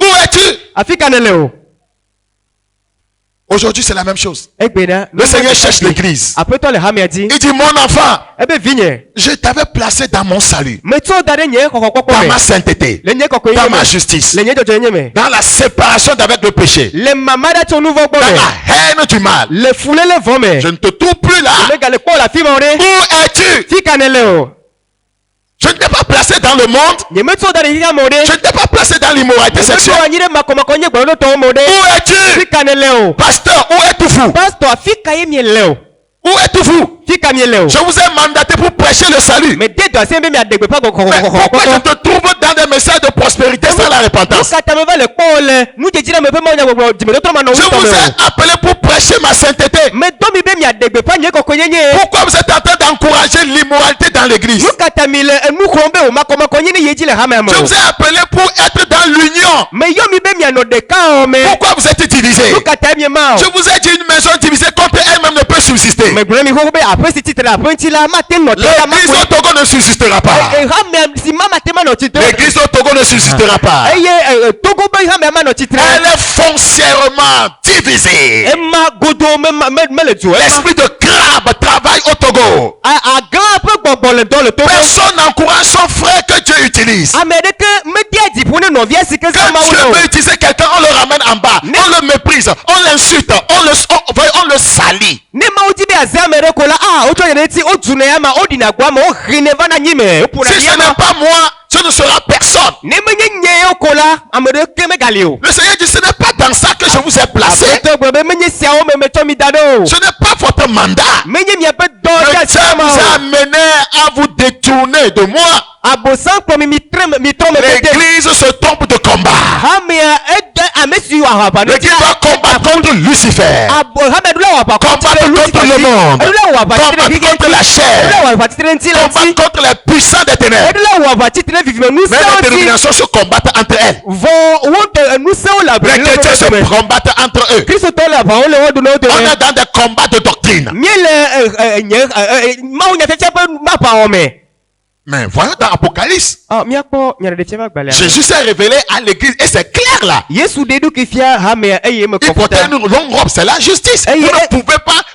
Où es-tu? Aujourd'hui, c'est la même chose. Le Seigneur cherche l'église. Il dit, mon enfant, je t'avais placé dans mon salut, dans ma sainteté, dans ma justice, dans la séparation d'avec le péché, dans la haine du mal. Je ne te trouve plus là. Où es-tu? Je ne t'ai pas placé dans le monde. Je ne t'ai pas placé dans l'immoralité sexuelle. Où es-tu? Pasteur, où es-tu? Où êtes-vous? Je vous ai mandaté pour prêcher le salut. Mais pourquoi je te trouve dans des messages de prospérité sans la repentance? Je vous ai appelé pour prêcher ma sainteté. Pourquoi vous êtes en train d'encourager l'immoralité dans l'église? Je vous ai appelé pour être dans l'union. Pourquoi vous êtes divisés? Je vous ai dit une maison divisée contre elle-même ne peut subsister. L'église au Togo ne subsistera pas. L'église au Togo ne subsistera pas. Elle est foncièrement divisée. L'esprit de crabe travaille au Togo. Personne n'encourage son frère que Dieu utilise. Quand Dieu veut utiliser quelqu'un, on le ramène en bas. On le méprise, on l'insulte, on le salit. Si ce n'est pas moi, ce ne sera personne. Le Seigneur dit, ce n'est pas dans ça que je vous ai placé. Ce n'est pas votre mandat. Le Dieu vous a amené à vous détourner de moi. L'église se trompe de combat. L'église doit combattre contre Lucifer, combattre contre le monde, combattre contre la chair, combattre contre les puissants des ténèbres. Mais les dénominations se combattent entre elles. Les chrétiens se combattent entre eux. On est dans des combats de doctrine. Mais voyons dans Apocalypse, Jésus s'est révélé à l'église et c'est clair là. Il portait une longue robe, c'est la justice.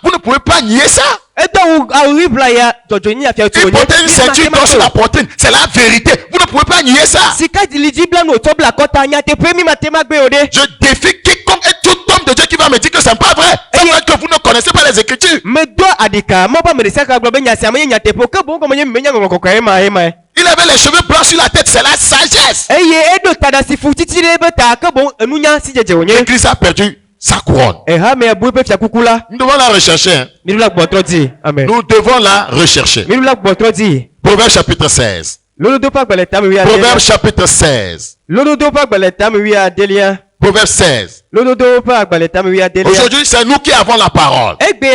Vous ne pouvez pas nier ça. Il portait une ceinture sur la poitrine, c'est la vérité. Vous ne pouvez pas nier ça. Je défie quiconque et tout homme de Dieu qui va me dire que ce n'est pas vrai. C'est vrai que vous ne connaissez pas les Écritures. Il avait les cheveux blancs sur la tête, c'est la sagesse. L'église a perdu sa couronne. Nous devons la rechercher. Hein. Nous devons la rechercher. Proverbe chapitre 16. Proverbe chapitre 16. Proverbe 16. Aujourd'hui, c'est nous qui avons la parole. Voyez,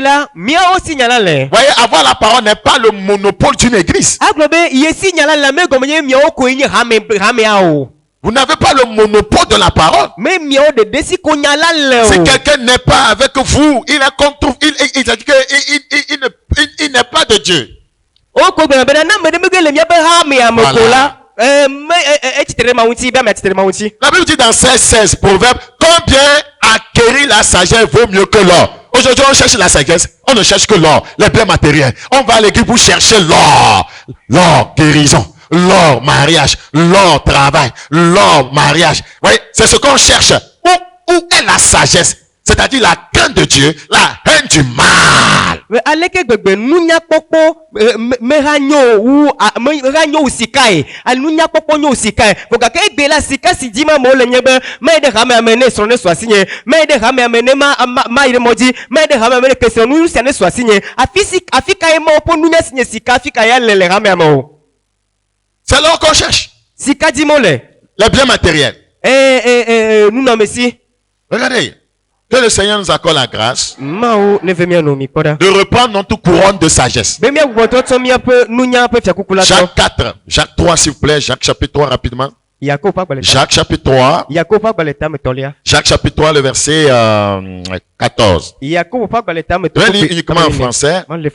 avoir la parole n'est pas le monopole d'une église. Vous n'avez pas le monopole de la parole. Si quelqu'un n'est pas avec vous, il est contre vous. Il n'est pas de Dieu. Voilà. La Bible dit dans 16, Proverbe, combien acquérir la sagesse vaut mieux que l'or. Aujourd'hui, on cherche la sagesse, on ne cherche que l'or, les biens matériels. On va à l'église pour chercher l'or. L'or, guérison. L'or, mariage. L'or, travail. L'or, mariage. Vous voyez, c'est ce qu'on cherche. Où est la sagesse? C'est-à-dire la crainte de Dieu, la haine du mal. C'est l'or qu'on cherche. Les biens matériels. Regardez. Que le Seigneur nous accorde la grâce de reprendre notre couronne de sagesse. Jacques 4, Jacques 3 s'il vous plaît, Jacques chapitre 3 rapidement. Jacques chapitre 3. Jacques chapitre 3 le verset 14. Je vais lire uniquement en français. Mais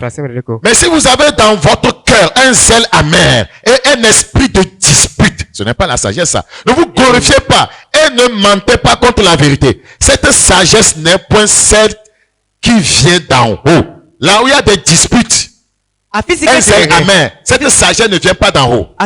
si vous avez dans votre cœur un zèle amer et un esprit de dispute, ce n'est pas la sagesse ça. Ne vous glorifiez pas et ne mentez pas contre la vérité. Cette sagesse n'est point celle qui vient d'en haut. Là où il y a des disputes, un zèle amer, cette sagesse ne vient pas d'en haut. Là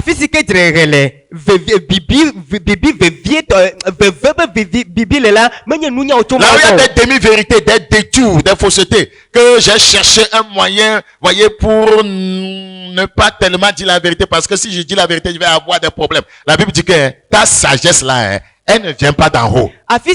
où il y a des demi-vérités, des détours, des faussetés, que j'ai cherché un moyen, voyez, pour ne pas tellement dire la vérité, parce que si je dis la vérité, je vais avoir des problèmes. La Bible dit que ta sagesse là, elle ne vient pas d'en haut. Si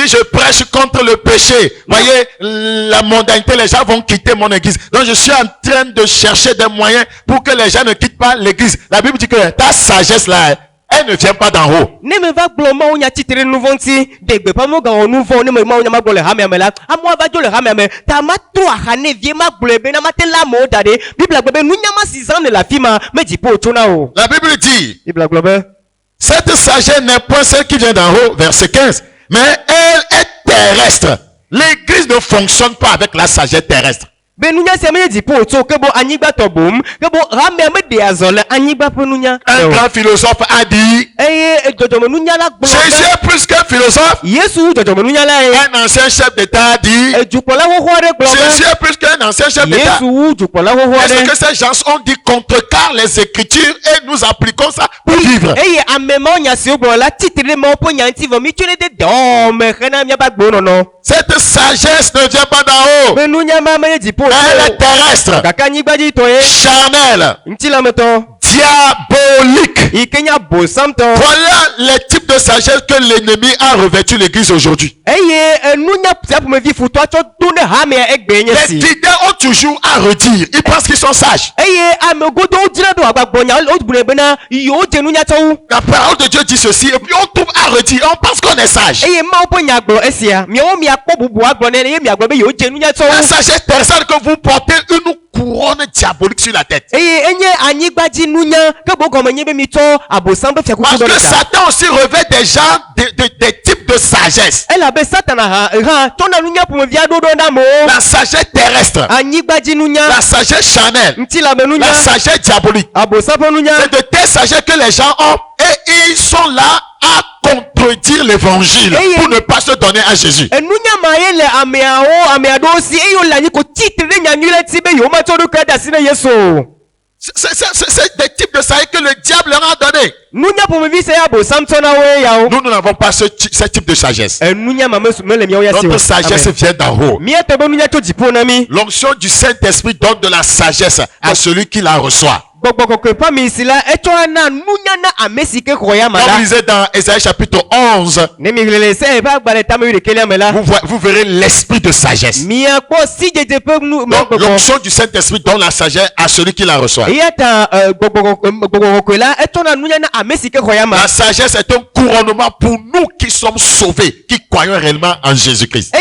je prêche contre le péché, voyez, la mondanité, les gens vont quitter mon église. Donc je suis en train de chercher des moyens pour que les gens ne quittent pas l'église. La Bible dit que ta sagesse là, elle ne vient pas d'en haut. La Bible dit, cette sagesse n'est point celle qui vient d'en haut, verset 15, mais elle est terrestre. L'église ne fonctionne pas avec la sagesse terrestre. Un grand philosophe a dit, Jésus est plus qu'un philosophe. Un ancien chef d'État a dit, Jésus est plus qu'un ancien chef d'État. Est-ce que ces gens ont dit contrecarrent les Écritures et nous appliquons ça pour vivre? Cette sagesse ne vient pas d'en haut. Elle est terrestre, charnelle, diabolique. Voilà les types de sagesse que l'ennemi a revêtu l'église aujourd'hui. Les fidèles ont toujours à redire. Ils pensent qu'ils sont sages. La parole de Dieu dit ceci et puis on trouve à redire. On pense qu'on est sage. La sagesse terrestre que vous portez une couronne diabolique sur la tête. Parce que Satan aussi revêt des gens, des types de sagesse. La sagesse terrestre, la sagesse charnelle, la sagesse diabolique. C'est de telles sagesses que les gens ont et ils sont là à contredire l'évangile pour ne pas se donner à Jésus. C'est des types de sagesse que le diable leur a donné. Nous n'avons pas ce type de sagesse. Notre sagesse vient d'en haut. L'onction du Saint-Esprit donne de la sagesse à celui qui la reçoit. Comme lisez dans Ésaïe chapitre 11, vous verrez l'esprit de sagesse. L'onction du Saint-Esprit donne la sagesse à celui qui la reçoit. La sagesse est un couronnement pour nous qui sommes sauvés, qui croyons réellement en Jésus-Christ.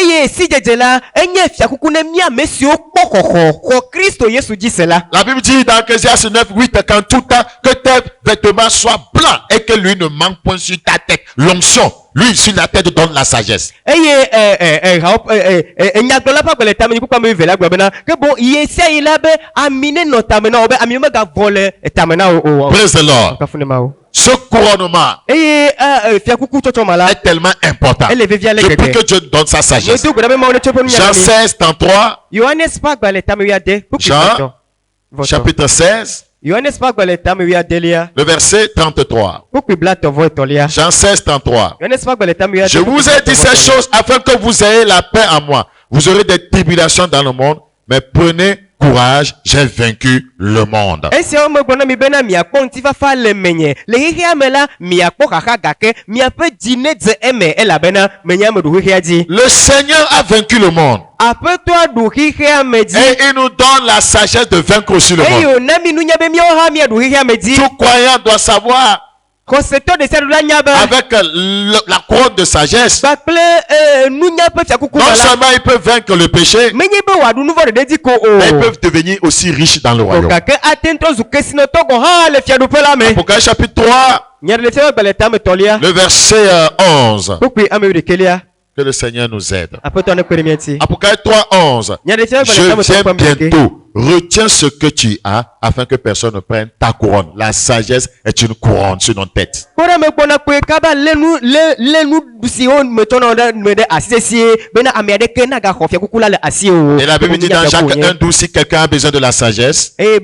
La Bible dit dans Ecclésiaste 9:8 qu'en tout temps que tes vêtements soient blancs et que lui ne manque point sur ta tête. L'onction, lui sur la tête donne la sagesse. Praise the Lord. Ce couronnement est tellement important depuis que Dieu donne sa sagesse. Jean 16, 33. Jean, chapitre 16. Le verset 33. Jean 16, 33. Je vous ai dit ces choses afin que vous ayez la paix en moi. Vous aurez des tribulations dans le monde, mais prenez courage, j'ai vaincu le monde. Le Seigneur a vaincu le monde. Et il nous donne la sagesse de vaincre aussi le monde. Tout croyant doit savoir, avec la couronne de sagesse, non seulement ils peuvent vaincre le péché, mais ils peuvent devenir aussi riches dans le royaume. Apocalypse chapitre 3, le verset 11. Que le Seigneur nous aide. Apocalypse 3, 11. Je viens bientôt. Retiens ce que tu as afin que personne ne prenne ta couronne. La sagesse est une couronne sur notre tête. Et la Bible dit dans Jacques 1:12, si quelqu'un a besoin de la sagesse, il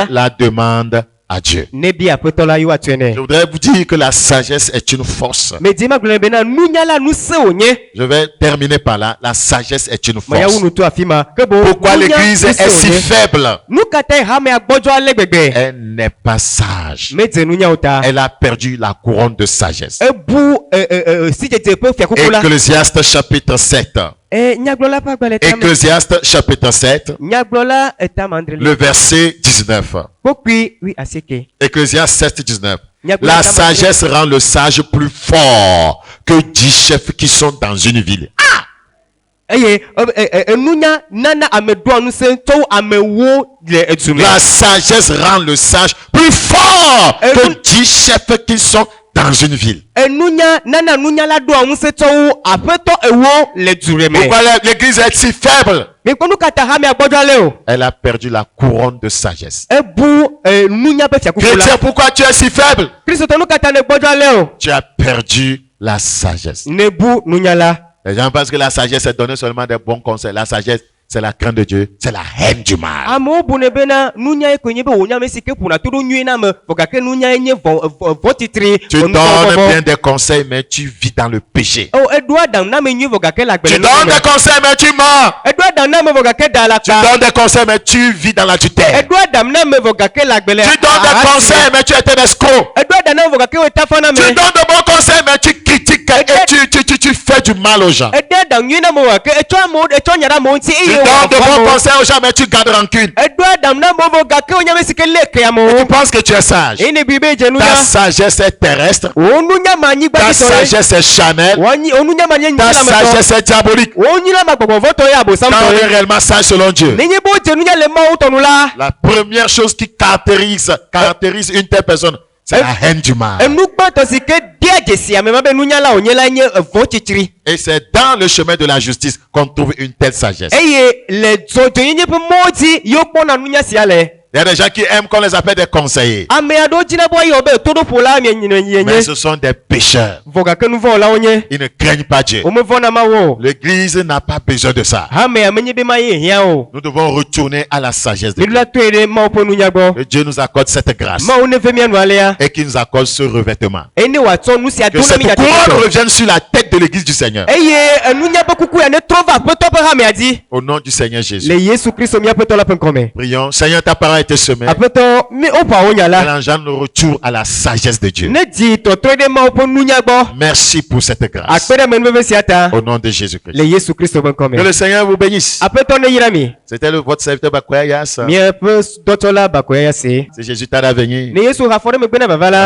la demande à Dieu. Je voudrais vous dire que la sagesse est une force. Je vais terminer par là. La sagesse est une force. Pourquoi l'église est si faible? Elle n'est pas sage. Elle a perdu la couronne de sagesse. Ecclésiaste chapitre 7. Ecclésiaste chapitre 7, le verset 19. Ecclésiaste 7, 19. La sagesse rend le sage plus fort que 10 chefs qui sont dans une ville. La sagesse rend le sage plus fort que 10 chefs qui sont dans une ville. Pourquoi l'église est si faible? Elle a perdu la couronne de sagesse. Chrétien, pourquoi tu es si faible? Tu as perdu la sagesse. Les gens pensent que la sagesse est donner seulement des bons conseils. La sagesse, c'est la crainte de Dieu, c'est la haine du mal. Tu donnes bien des conseils, mais tu vis dans le péché. Tu donnes des conseils, mais tu mens. Tu donnes des conseils, mais tu vis dans l'adultère. Tu donnes des conseils, mais tu es un escroc. Tu donnes de bons conseils, mais tu critiques et tu fais du mal aux gens. Tu donnes de bons conseils aux gens, mais tu gardes rancune. Tu penses que tu es sage. Ta sagesse est terrestre. Ta sagesse est charnelle. Ta sagesse est diabolique. Quand on est réellement sage selon Dieu, la première chose qui caractérise une telle personne, c'est la haine du mal. Et c'est dans le chemin de la justice qu'on trouve une telle sagesse. Il y a des gens qui aiment qu'on les appelle des conseillers. Mais ce sont des pécheurs. Ils ne craignent pas Dieu. L'église n'a pas besoin de ça. Nous devons retourner à la sagesse de Dieu. Que Dieu nous accorde cette grâce. Et qu'il nous accorde ce revêtement. Que cette couronne revienne sur la tête de l'église du Seigneur. Au nom du Seigneur Jésus. Prions. Seigneur, ta parole a été semée. Elle engendre le retour à la sagesse de Dieu. Merci pour cette grâce. Au nom de Jésus-Christ. Que le Seigneur vous bénisse. C'était votre serviteur Bakoya Yassa. C'est Jésus t'a venu.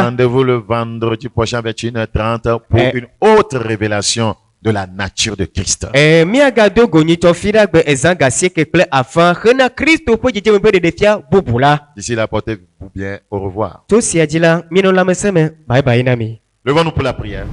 Rendez-vous le vendredi prochain à 21h30 pour une autre révélation de la nature de Christ. D'ici là, portez-vous bien. Au revoir. Levons-nous pour la prière.